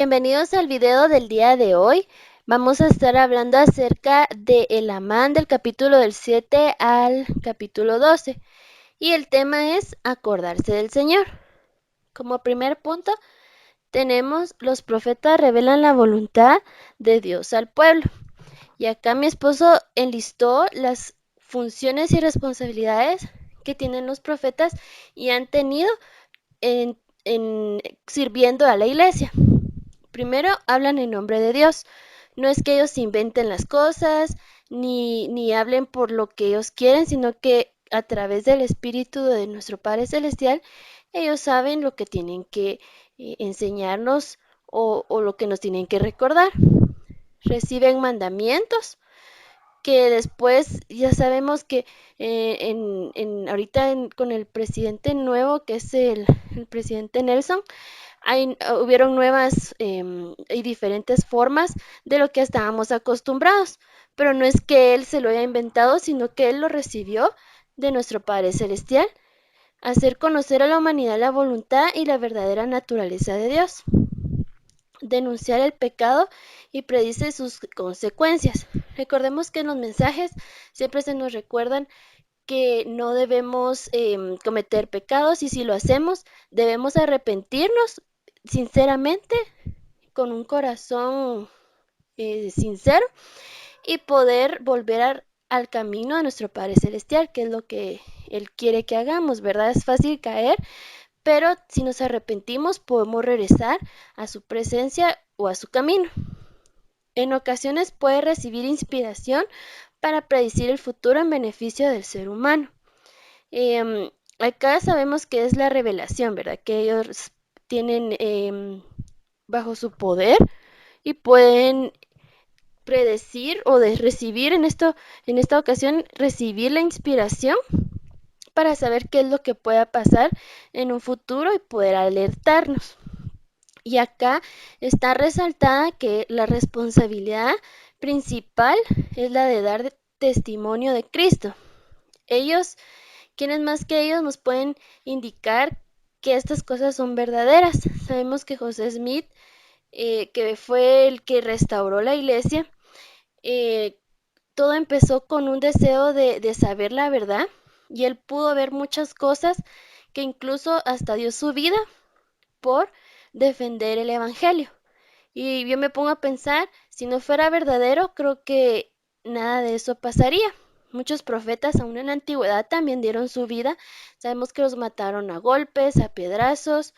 Bienvenidos al video del día de hoy. Vamos a estar hablando acerca de el Amán del capítulo del 7 al capítulo 12. Y el tema es acordarse del Señor. Como primer punto, tenemos los profetas revelan la voluntad de Dios al pueblo. Y acá mi esposo enlistó las funciones y responsabilidades que tienen los profetas y han tenido en sirviendo a la iglesia. Primero, hablan en nombre de Dios. No es que ellos inventen las cosas, ni hablen por lo que ellos quieren, sino que a través del Espíritu de nuestro Padre Celestial, ellos saben lo que tienen que enseñarnos o lo que nos tienen que recordar. Reciben mandamientos que después ya sabemos que ahorita con el presidente nuevo, que es el presidente Nelson, hubieron nuevas y diferentes formas de lo que estábamos acostumbrados, pero no es que él se lo haya inventado, sino que él lo recibió de nuestro Padre Celestial, hacer conocer a la humanidad la voluntad y la verdadera naturaleza de Dios, denunciar el pecado y predice sus consecuencias. Recordemos que en los mensajes siempre se nos recuerdan que no debemos cometer pecados y si lo hacemos debemos arrepentirnos sinceramente con un corazón sincero y poder volver al camino de nuestro Padre Celestial, que es lo que Él quiere que hagamos, ¿verdad? Es fácil caer, pero si nos arrepentimos podemos regresar a su presencia o a su camino. En ocasiones puede recibir inspiración para predecir el futuro en beneficio del ser humano. Acá sabemos que es la revelación, ¿verdad? Que ellos tienen bajo su poder y pueden predecir o de recibir en esta ocasión, recibir la inspiración para saber qué es lo que pueda pasar en un futuro y poder alertarnos. Y acá está resaltada que la responsabilidad principal es la de dar testimonio de Cristo. Ellos, quienes más que ellos, nos pueden indicar que estas cosas son verdaderas. Sabemos que José Smith, que fue el que restauró la iglesia, eh, todo empezó con un deseo de saber la verdad y él pudo ver muchas cosas que incluso hasta dio su vida por defender el Evangelio. Y yo me pongo a pensar, si no fuera verdadero, creo que nada de eso pasaría. Muchos profetas aún en la antigüedad también dieron su vida. Sabemos que los mataron a golpes, a piedrazos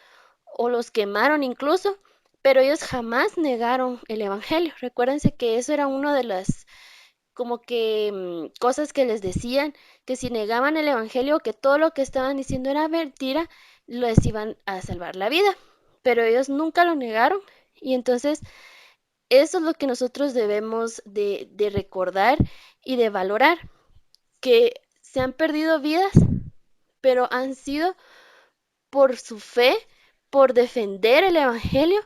o los quemaron incluso, pero ellos jamás negaron el Evangelio. Recuérdense que eso era una de las como que cosas que les decían, que si negaban el Evangelio, que todo lo que estaban diciendo era mentira, les iban a salvar la vida. Pero ellos nunca lo negaron y entonces eso es lo que nosotros debemos de recordar y de valorar, que se han perdido vidas, pero han sido por su fe, por defender el Evangelio.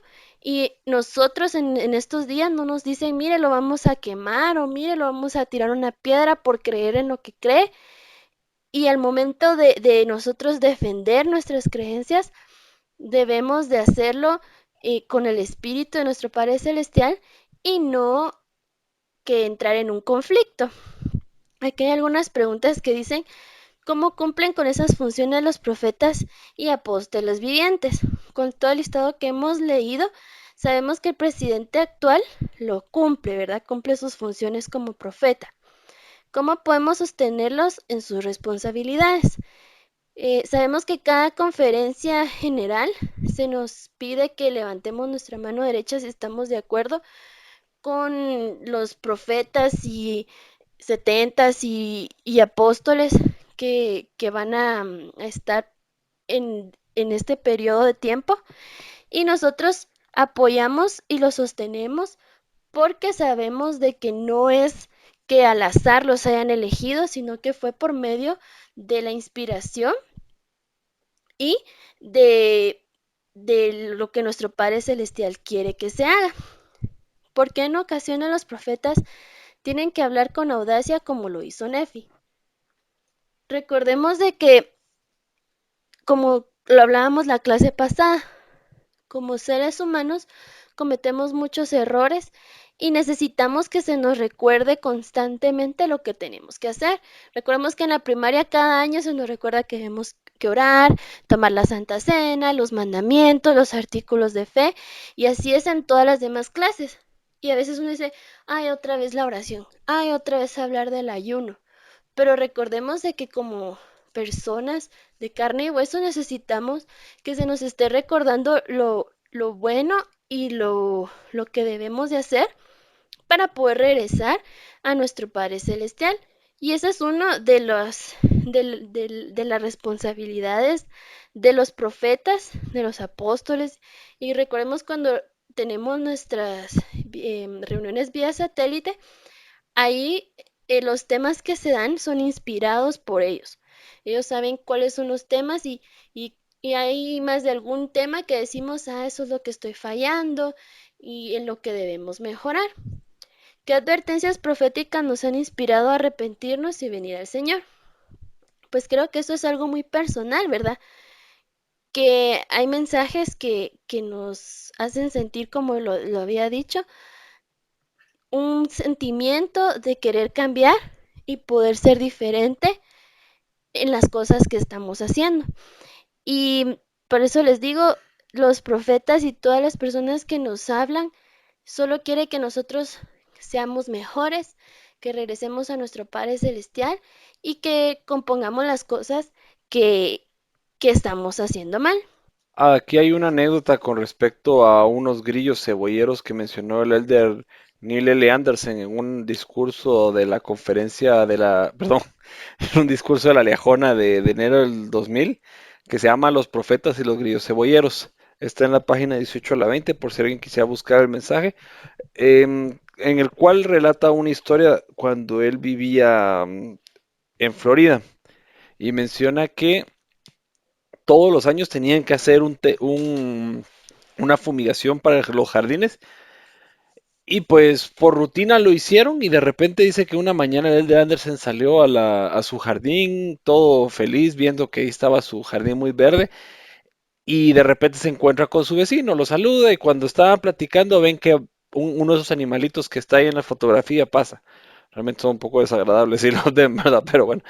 Y nosotros en estos días no nos dicen, mire, lo vamos a quemar o mire, lo vamos a tirar una piedra por creer en lo que cree. Y al momento de nosotros defender nuestras creencias, debemos de hacerlo con el espíritu de nuestro Padre Celestial y no que entrar en un conflicto. Aquí hay algunas preguntas que dicen, ¿cómo cumplen con esas funciones los profetas y apóstoles vivientes? Con todo el listado que hemos leído, sabemos que el presidente actual lo cumple, ¿verdad? Cumple sus funciones como profeta. ¿Cómo podemos sostenerlos en sus responsabilidades? Sabemos que cada conferencia general se nos pide que levantemos nuestra mano derecha si estamos de acuerdo con los profetas y setentas y apóstoles que van a estar en este periodo de tiempo y nosotros apoyamos y lo sostenemos porque sabemos de que no es que al azar los hayan elegido, sino que fue por medio de la inspiración y de, de lo que nuestro Padre Celestial quiere que se haga. Porque en ocasiones los profetas tienen que hablar con audacia como lo hizo Nefi. Recordemos de que, como lo hablábamos la clase pasada, como seres humanos cometemos muchos errores y necesitamos que se nos recuerde constantemente lo que tenemos que hacer. Recordemos que en la primaria cada año se nos recuerda que debemos que orar, tomar la Santa Cena, los mandamientos, los artículos de fe, y así es en todas las demás clases. Y a veces uno dice, ay, otra vez la oración, ay, otra vez hablar del ayuno. Pero recordemos de que como personas de carne y hueso necesitamos que se nos esté recordando lo bueno y lo que debemos de hacer para poder regresar a nuestro Padre Celestial. Y ese es uno de las responsabilidades de los profetas, de los apóstoles. Y recordemos cuando tenemos nuestras reuniones vía satélite, ahí los temas que se dan son inspirados por ellos. Ellos saben cuáles son los temas y hay más de algún tema que decimos, ah, eso es lo que estoy fallando y en lo que debemos mejorar. ¿Qué advertencias proféticas nos han inspirado a arrepentirnos y venir al Señor? Pues creo que eso es algo muy personal, ¿verdad? Que hay mensajes que nos hacen sentir, como lo había dicho, un sentimiento de querer cambiar y poder ser diferente en las cosas que estamos haciendo. Y por eso les digo, los profetas y todas las personas que nos hablan solo quiere que nosotros seamos mejores, que regresemos a nuestro Padre Celestial y que compongamos las cosas que, que estamos haciendo mal. Aquí hay una anécdota con respecto a unos grillos cebolleros que mencionó el elder Neil L. Anderson en un discurso de la conferencia de la, perdón, en un discurso de la Leajona de enero del 2000, que se llama Los profetas y los grillos cebolleros. Está en la página 18 a la 20 por si alguien quisiera buscar el mensaje, en el cual relata una historia cuando él vivía en Florida y menciona que todos los años tenían que hacer una fumigación para los jardines y pues por rutina lo hicieron y de repente dice que una mañana el de Anderson salió a su jardín todo feliz viendo que ahí estaba su jardín muy verde y de repente se encuentra con su vecino, lo saluda y cuando estaban platicando ven que uno de esos animalitos que está ahí en la fotografía pasa. Realmente son un poco desagradables y los de verdad, pero bueno.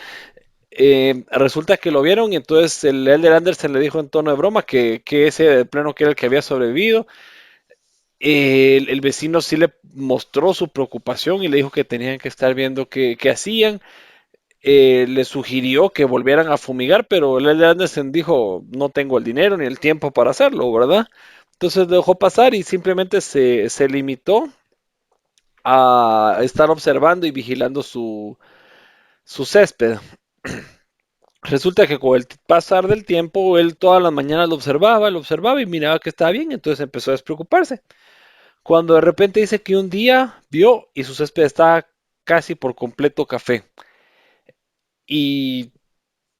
Resulta que lo vieron y entonces el Elder Anderson le dijo en tono de broma que ese de plano que era el que había sobrevivido. El vecino sí le mostró su preocupación y le dijo que tenían que estar viendo qué hacían. Le sugirió que volvieran a fumigar, pero el Elder Anderson dijo, no tengo el dinero ni el tiempo para hacerlo, ¿verdad? Entonces lo dejó pasar y simplemente se limitó a estar observando y vigilando su césped. Resulta que con el pasar del tiempo, él todas las mañanas lo observaba y miraba que estaba bien, entonces empezó a despreocuparse. Cuando de repente dice que un día vio y su césped estaba casi por completo café y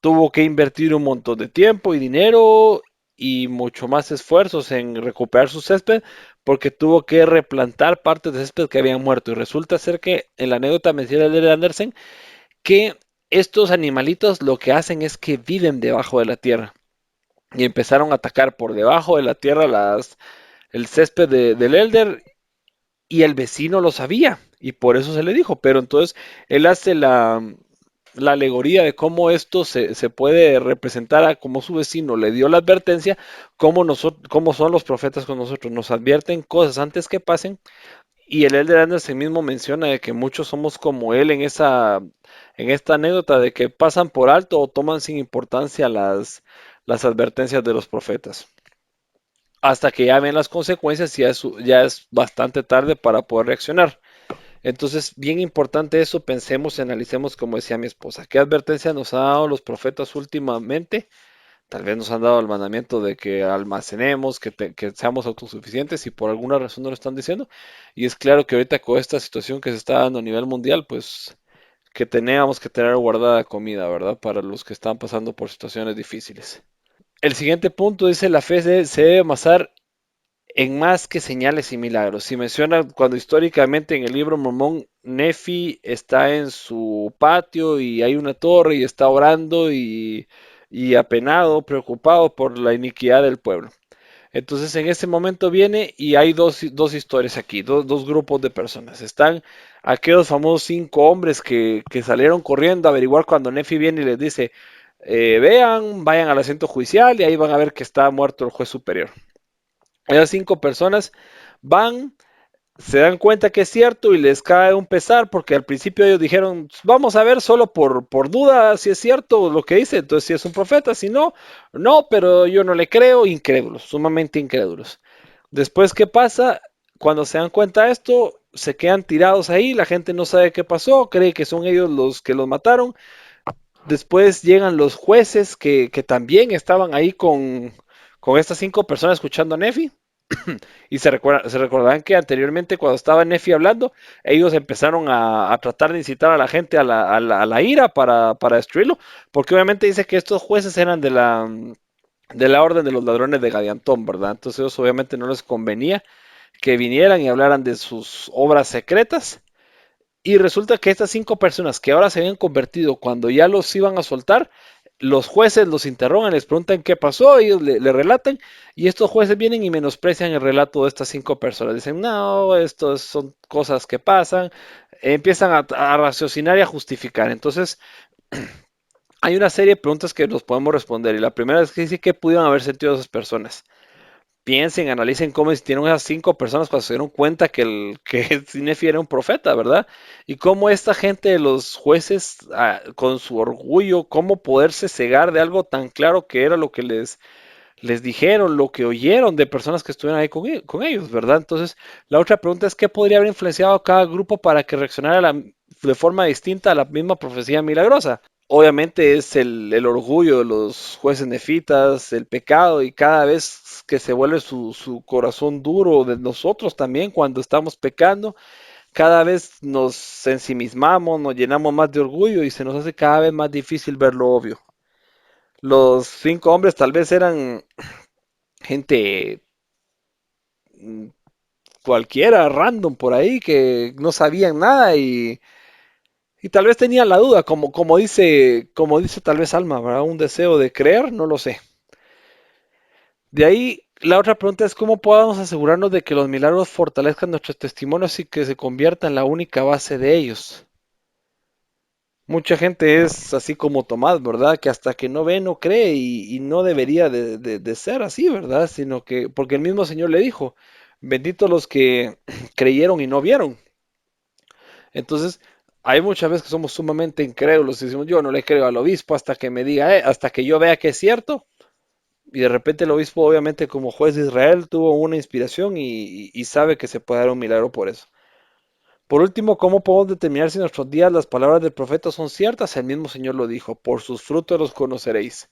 tuvo que invertir un montón de tiempo y dinero y mucho más esfuerzos en recuperar su césped porque tuvo que replantar partes de césped que habían muerto. Y resulta ser que en la anécdota menciona de Andersen que estos animalitos lo que hacen es que viven debajo de la tierra y empezaron a atacar por debajo de la tierra el césped del Elder y el vecino lo sabía y por eso se le dijo, pero entonces él hace la alegoría de cómo esto se puede representar a cómo su vecino le dio la advertencia, cómo son los profetas con nosotros, nos advierten cosas antes que pasen y el Elder Anderson mismo menciona de que muchos somos como él en esta anécdota de que pasan por alto o toman sin importancia las advertencias de los profetas hasta que ya ven las consecuencias y ya es bastante tarde para poder reaccionar. Entonces, bien importante eso, pensemos y analicemos, como decía mi esposa, qué advertencia nos han dado los profetas últimamente. Tal vez nos han dado el mandamiento de que almacenemos, que seamos autosuficientes y por alguna razón no lo están diciendo. Y es claro que ahorita con esta situación que se está dando a nivel mundial, pues que teníamos que tener guardada comida, ¿verdad? Para los que están pasando por situaciones difíciles. El siguiente punto dice la fe se debe basar en más que señales y milagros. Si menciona cuando históricamente en el libro Mormón Nefi está en su patio y hay una torre y está orando y apenado, preocupado por la iniquidad del pueblo. Entonces en ese momento viene y hay dos historias aquí, dos grupos de personas. Están aquellos famosos 5 hombres que salieron corriendo a averiguar cuando Nefi viene y les dice, vean, vayan al asiento judicial y ahí van a ver que está muerto el juez superior. Esas 5 personas van, se dan cuenta que es cierto y les cae un pesar porque al principio ellos dijeron, vamos a ver solo por duda si es cierto lo que dice, entonces si es un profeta, si no, no, pero yo no le creo, incrédulos, sumamente incrédulos. Después, ¿qué pasa? Cuando se dan cuenta de esto, se quedan tirados ahí, la gente no sabe qué pasó, cree que son ellos los que los mataron. Después llegan los jueces que también estaban ahí con estas 5 personas escuchando a Nefi. Y se recordarán que anteriormente cuando estaba Nefi hablando, ellos empezaron a tratar de incitar a la gente a la ira para destruirlo, porque obviamente dice que estos jueces eran de la orden de los ladrones de Gadiantón, ¿verdad? Entonces ellos obviamente no les convenía que vinieran y hablaran de sus obras secretas. Y resulta que estas 5 personas que ahora se habían convertido, cuando ya los iban a soltar, los jueces los interrogan, les preguntan qué pasó, ellos le relatan, y estos jueces vienen y menosprecian el relato de estas 5 personas. Dicen, no, esto son cosas que pasan, empiezan a raciocinar y a justificar. Entonces, hay una serie de preguntas que nos podemos responder, y la primera es que dice qué pudieron haber sentido esas personas. Piensen, analicen cómo existieron esas 5 personas cuando se dieron cuenta que Nefi era un profeta, ¿verdad? Y cómo esta gente de los jueces, con su orgullo, cómo poderse cegar de algo tan claro que era lo que les dijeron, lo que oyeron de personas que estuvieron ahí con ellos, ¿verdad? Entonces, la otra pregunta es, ¿qué podría haber influenciado a cada grupo para que reaccionara de forma distinta a la misma profecía milagrosa? Obviamente es el orgullo de los jueces nefitas, el pecado, y cada vez que se vuelve su corazón duro de nosotros también cuando estamos pecando, cada vez nos ensimismamos, nos llenamos más de orgullo y se nos hace cada vez más difícil ver lo obvio. Los 5 hombres tal vez eran gente mm, cualquiera, random por ahí, que no sabían nada y tal vez tenían la duda, como dice tal vez Alma, ¿verdad? Un deseo de creer, no lo sé. De ahí, la otra pregunta es cómo podamos asegurarnos de que los milagros fortalezcan nuestros testimonios y que se convierta en la única base de ellos. Mucha gente es así como Tomás, ¿verdad? Que hasta que no ve, no cree y no debería de ser así, ¿verdad? Sino que, porque el mismo Señor le dijo, benditos los que creyeron y no vieron. Entonces, hay muchas veces que somos sumamente incrédulos y decimos, yo no le creo al obispo hasta que me diga, hasta que yo vea que es cierto. Y de repente el obispo, obviamente, como juez de Israel, tuvo una inspiración y sabe que se puede dar un milagro por eso. Por último, ¿cómo podemos determinar si en nuestros días las palabras del profeta son ciertas? El mismo Señor lo dijo, por sus frutos los conoceréis.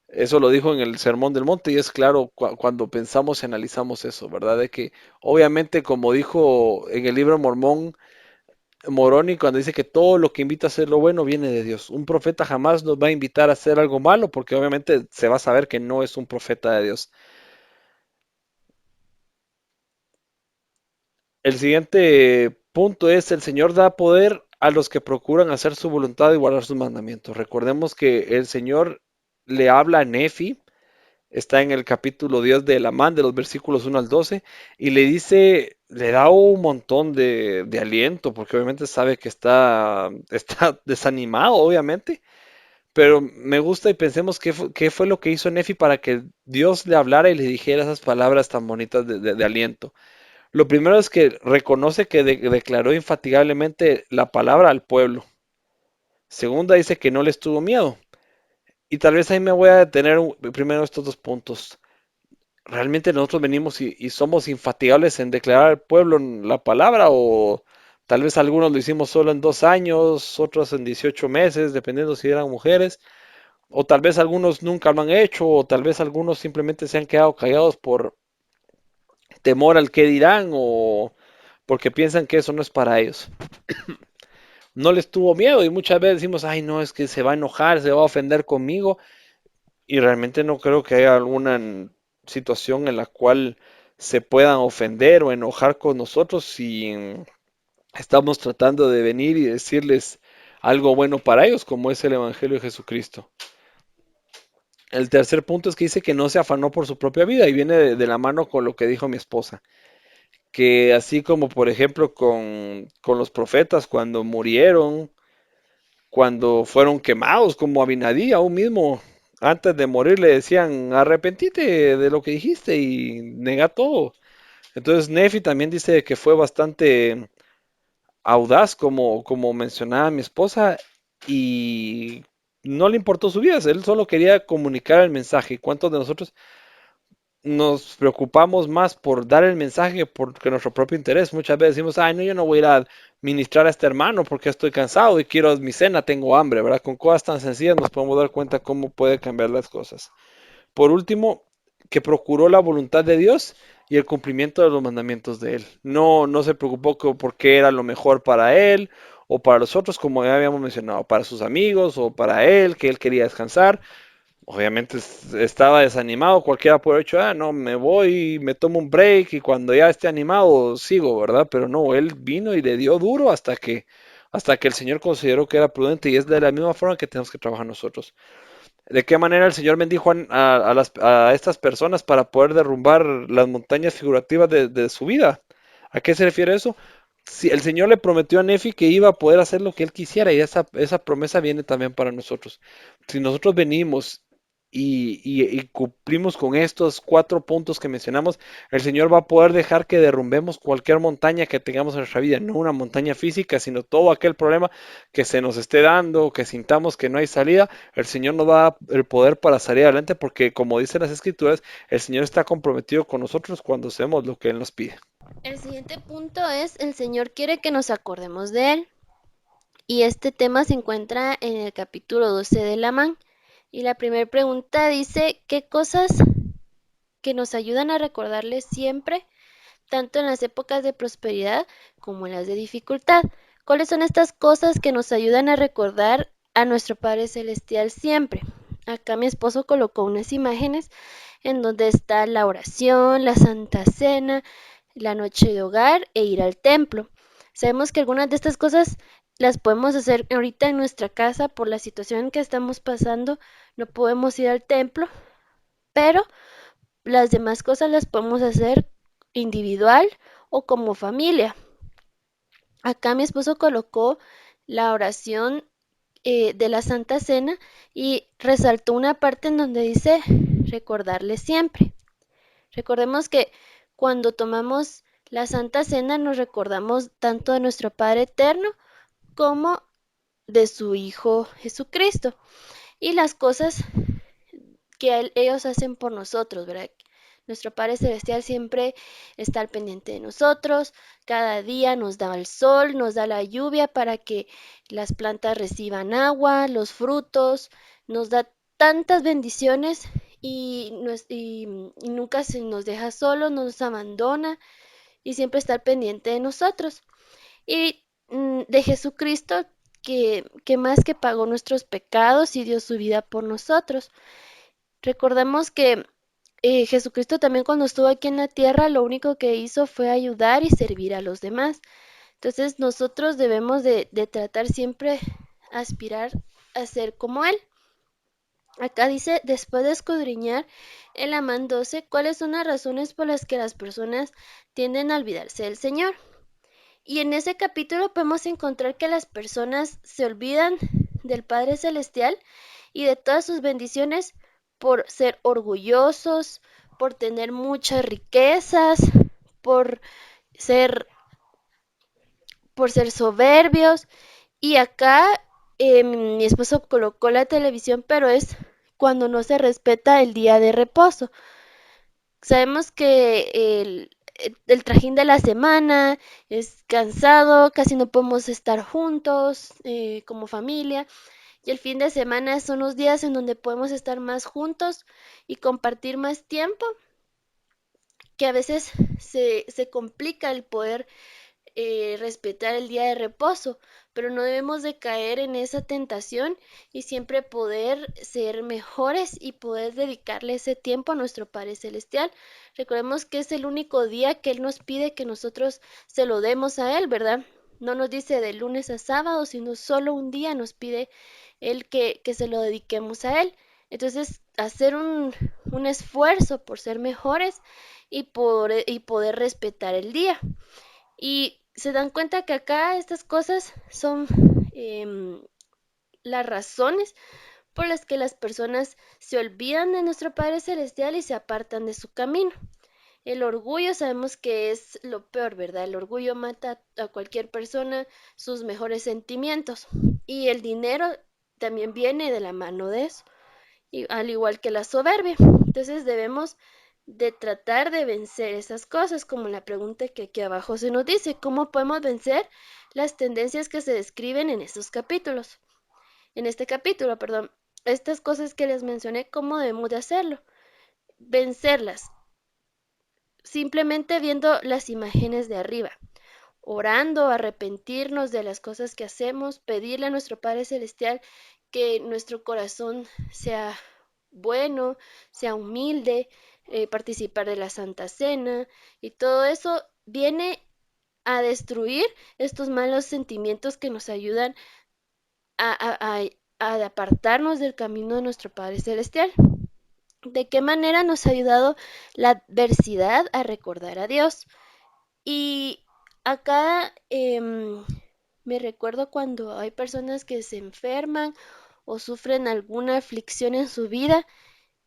Eso lo dijo en el Sermón del Monte y es claro cuando pensamos y analizamos eso, ¿verdad? De que obviamente, como dijo en el libro Mormón, Moroni, cuando dice que todo lo que invita a hacer lo bueno viene de Dios. Un profeta jamás nos va a invitar a hacer algo malo porque obviamente se va a saber que no es un profeta de Dios. El siguiente punto es, el Señor da poder a los que procuran hacer su voluntad y guardar sus mandamientos. Recordemos que el Señor le habla a Nefi, está en el capítulo 10 de Amán, de los versículos 1 al 12, y le dice, le da un montón de aliento, porque obviamente sabe que está desanimado, obviamente, pero me gusta y pensemos qué fue lo que hizo Nefi para que Dios le hablara y le dijera esas palabras tan bonitas de aliento. Lo primero es que reconoce que declaró infatigablemente la palabra al pueblo. Segunda, dice que no les tuvo miedo. Y tal vez ahí me voy a detener primero estos 2 puntos. ¿Realmente nosotros venimos y somos infatigables en declarar al pueblo la palabra? O tal vez algunos lo hicimos solo en 2 años, otros en 18 meses, dependiendo si eran mujeres. O tal vez algunos nunca lo han hecho, o tal vez algunos simplemente se han quedado callados por temor al que dirán o porque piensan que eso no es para ellos. No les tuvo miedo y muchas veces decimos, ay, no, es que se va a enojar, se va a ofender conmigo y realmente no creo que haya alguna situación en la cual se puedan ofender o enojar con nosotros si estamos tratando de venir y decirles algo bueno para ellos, como es el Evangelio de Jesucristo. El tercer punto es que dice que no se afanó por su propia vida y viene de la mano con lo que dijo mi esposa, que así como por ejemplo con los profetas cuando murieron, cuando fueron quemados, como Abinadí aún mismo, antes de morir le decían, arrepentite de lo que dijiste y nega todo. Entonces Nefi también dice que fue bastante audaz, como mencionaba mi esposa, y no le importó su vida, él solo quería comunicar el mensaje. ¿Cuántos de nosotros nos preocupamos más por dar el mensaje porque nuestro propio interés? Muchas veces decimos, ay, no, yo no voy a ir a ministrar a este hermano porque estoy cansado y quiero mi cena, tengo hambre, ¿verdad? Con cosas tan sencillas nos podemos dar cuenta cómo puede cambiar las cosas. Por último, que procuró la voluntad de Dios y el cumplimiento de los mandamientos de Él. No, no se preocupó porque era lo mejor para Él o para los otros, como ya habíamos mencionado, para sus amigos o para Él, que Él quería descansar. Obviamente estaba desanimado, cualquiera puede haber dicho, ah, no, me voy, me tomo un break y cuando ya esté animado sigo, ¿verdad? Pero no, él vino y le dio duro hasta que el Señor consideró que era prudente y es de la misma forma que tenemos que trabajar nosotros. ¿De qué manera el Señor bendijo a estas personas para poder derrumbar las montañas figurativas de su vida? ¿A qué se refiere eso? Si el Señor le prometió a Nefi que iba a poder hacer lo que él quisiera y esa promesa viene también para nosotros. Si nosotros venimos y cumplimos con estos 4 puntos que mencionamos, el Señor va a poder dejar que derrumbemos cualquier montaña que tengamos en nuestra vida, no una montaña física, sino todo aquel problema que se nos esté dando, que sintamos que no hay salida. El Señor nos da el poder para salir adelante porque, como dicen las Escrituras, el Señor está comprometido con nosotros cuando hacemos lo que Él nos pide. El siguiente punto es, el Señor quiere que nos acordemos de Él. Y este tema se encuentra en el capítulo 12 de Lamán. Y la primera pregunta dice, ¿qué cosas que nos ayudan a recordarle siempre, tanto en las épocas de prosperidad como en las de dificultad? ¿Cuáles son estas cosas que nos ayudan a recordar a nuestro Padre Celestial siempre? Acá mi esposo colocó unas imágenes en donde está la oración, la Santa Cena, la noche de hogar e ir al templo. Sabemos que algunas de estas cosas las podemos hacer ahorita en nuestra casa por la situación que estamos pasando, no podemos ir al templo, pero las demás cosas las podemos hacer individual o como familia. Acá mi esposo colocó la oración de la Santa Cena y resaltó una parte en donde dice recordarle siempre. Recordemos que cuando tomamos la Santa Cena nos recordamos tanto de nuestro Padre Eterno como de su Hijo Jesucristo y las cosas que ellos hacen por nosotros, ¿verdad? Nuestro Padre Celestial siempre está al pendiente de nosotros, cada día nos da el sol, nos da la lluvia para que las plantas reciban agua, los frutos, nos da tantas bendiciones y nunca se nos deja solo, nos abandona y siempre está al pendiente de nosotros. Y de Jesucristo, que más que pagó nuestros pecados y dio su vida por nosotros. Recordemos que Jesucristo también cuando estuvo aquí en la tierra, lo único que hizo fue ayudar y servir a los demás. Entonces nosotros debemos de tratar siempre, aspirar a ser como Él. Acá dice, después de escudriñar el Amán 12, ¿cuáles son las razones por las que las personas tienden a olvidarse del Señor? Y en ese capítulo podemos encontrar que las personas se olvidan del Padre Celestial y de todas sus bendiciones por ser orgullosos, por tener muchas riquezas, por ser, por ser soberbios. Y acá mi esposo colocó la televisión, pero es cuando no se respeta el día de reposo. Sabemos que el trajín de la semana es cansado, casi no podemos estar juntos como familia. Y el fin de semana son los días en donde podemos estar más juntos y compartir más tiempo, que a veces se complica el poder respetar el día de reposo, pero no debemos de caer en esa tentación y siempre poder ser mejores y poder dedicarle ese tiempo a nuestro Padre Celestial. Recordemos que es el único día que Él nos pide que nosotros se lo demos a Él, ¿verdad? No nos dice de lunes a sábado, sino solo un día nos pide Él que se lo dediquemos a Él. Entonces, hacer un esfuerzo por ser mejores y poder respetar el día. Y se dan cuenta que acá estas cosas son em, las razones por las que las personas se olvidan de nuestro Padre Celestial y se apartan de su camino. El orgullo sabemos que es lo peor, ¿verdad? El orgullo mata a cualquier persona sus mejores sentimientos. Y el dinero también viene de la mano de eso, y al igual que la soberbia. Entonces debemos de tratar de vencer esas cosas, como la pregunta que aquí abajo se nos dice, ¿cómo podemos vencer las tendencias que se describen en estos capítulos? En este capítulo, perdón, estas cosas que les mencioné, ¿cómo debemos de hacerlo? Vencerlas, simplemente viendo las imágenes de arriba, orando, arrepentirnos de las cosas que hacemos, pedirle a nuestro Padre Celestial que nuestro corazón sea bueno, sea humilde, participar de la Santa Cena, y todo eso viene a destruir estos malos sentimientos que nos ayudan a apartarnos del camino de nuestro Padre Celestial. ¿De qué manera nos ha ayudado la adversidad a recordar a Dios? Y acá me recuerdo cuando hay personas que se enferman o sufren alguna aflicción en su vida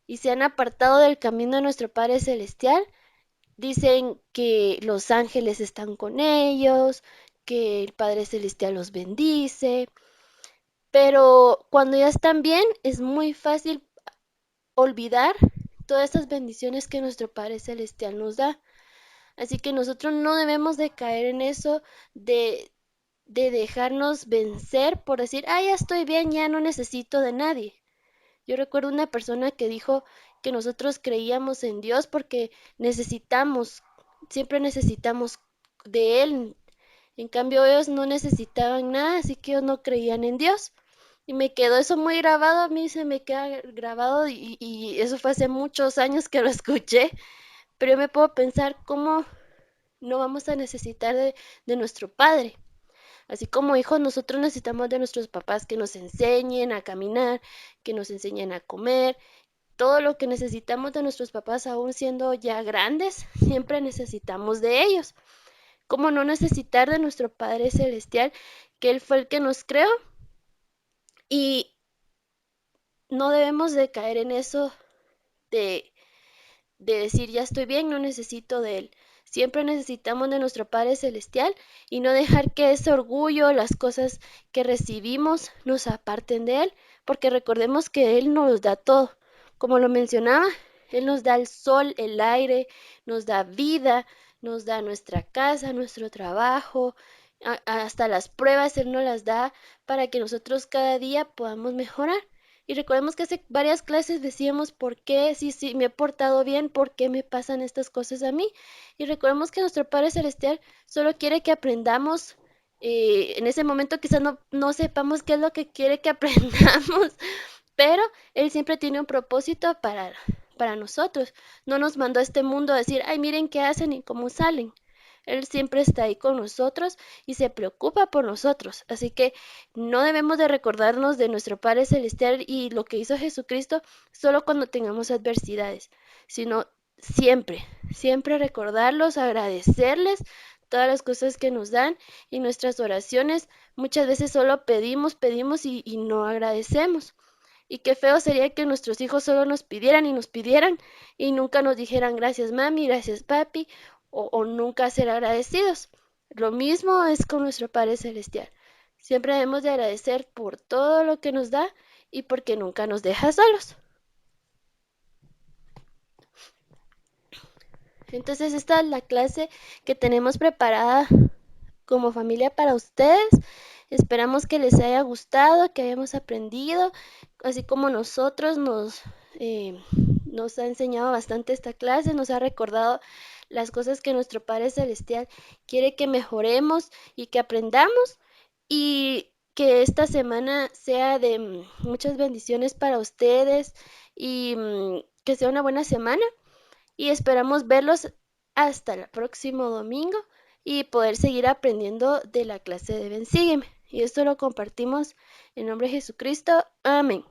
y se han apartado del camino de nuestro Padre Celestial. Dicen que los ángeles están con ellos, que el Padre Celestial los bendice, pero cuando ya están bien es muy fácil olvidar todas esas bendiciones que nuestro Padre Celestial nos da. Así que nosotros no debemos de caer en eso de, de dejarnos vencer por decir, ah, ya estoy bien, ya no necesito de nadie. Yo recuerdo una persona que dijo que nosotros creíamos en Dios porque necesitamos, siempre necesitamos de Él. En cambio, ellos no necesitaban nada, así que ellos no creían en Dios. Y me quedó eso muy grabado, a mí se me queda grabado y eso fue hace muchos años que lo escuché, pero yo me puedo pensar cómo no vamos a necesitar de nuestro Padre. Así como hijos, nosotros necesitamos de nuestros papás que nos enseñen a caminar, que nos enseñen a comer. Todo lo que necesitamos de nuestros papás, aún siendo ya grandes, siempre necesitamos de ellos. ¿Cómo no necesitar de nuestro Padre Celestial, que Él fue el que nos creó? Y no debemos de caer en eso de decir ya estoy bien, no necesito de Él. Siempre necesitamos de nuestro Padre Celestial y no dejar que ese orgullo, las cosas que recibimos nos aparten de Él, porque recordemos que Él nos da todo. Como lo mencionaba, Él nos da el sol, el aire, nos da vida, nos da nuestra casa, nuestro trabajo, hasta las pruebas Él nos las da para que nosotros cada día podamos mejorar. Y recordemos que hace varias clases decíamos por qué, si me he portado bien, por qué me pasan estas cosas a mí. Y recordemos que nuestro Padre Celestial solo quiere que aprendamos. En ese momento quizás no sepamos qué es lo que quiere que aprendamos, pero Él siempre tiene un propósito para nosotros. No nos mandó a este mundo a decir, ay, miren qué hacen y cómo salen. Él siempre está ahí con nosotros y se preocupa por nosotros. Así que no debemos de recordarnos de nuestro Padre Celestial y lo que hizo Jesucristo solo cuando tengamos adversidades, sino siempre, siempre recordarlos, agradecerles todas las cosas que nos dan, y nuestras oraciones muchas veces solo pedimos y no agradecemos. Y qué feo sería que nuestros hijos solo nos pidieran y nunca nos dijeran gracias mami, gracias papi, o nunca ser agradecidos. Lo mismo es con nuestro Padre Celestial. Siempre debemos de agradecer por todo lo que nos da y porque nunca nos deja solos. Entonces esta es la clase que tenemos preparada como familia para ustedes. Esperamos que les haya gustado, que hayamos aprendido, así como eh, nos ha enseñado bastante esta clase, nos ha recordado las cosas que nuestro Padre Celestial quiere que mejoremos y que aprendamos, y que esta semana sea de muchas bendiciones para ustedes y que sea una buena semana, y esperamos verlos hasta el próximo domingo y poder seguir aprendiendo de la clase de Ven Sígueme. Y esto lo compartimos en nombre de Jesucristo. Amén.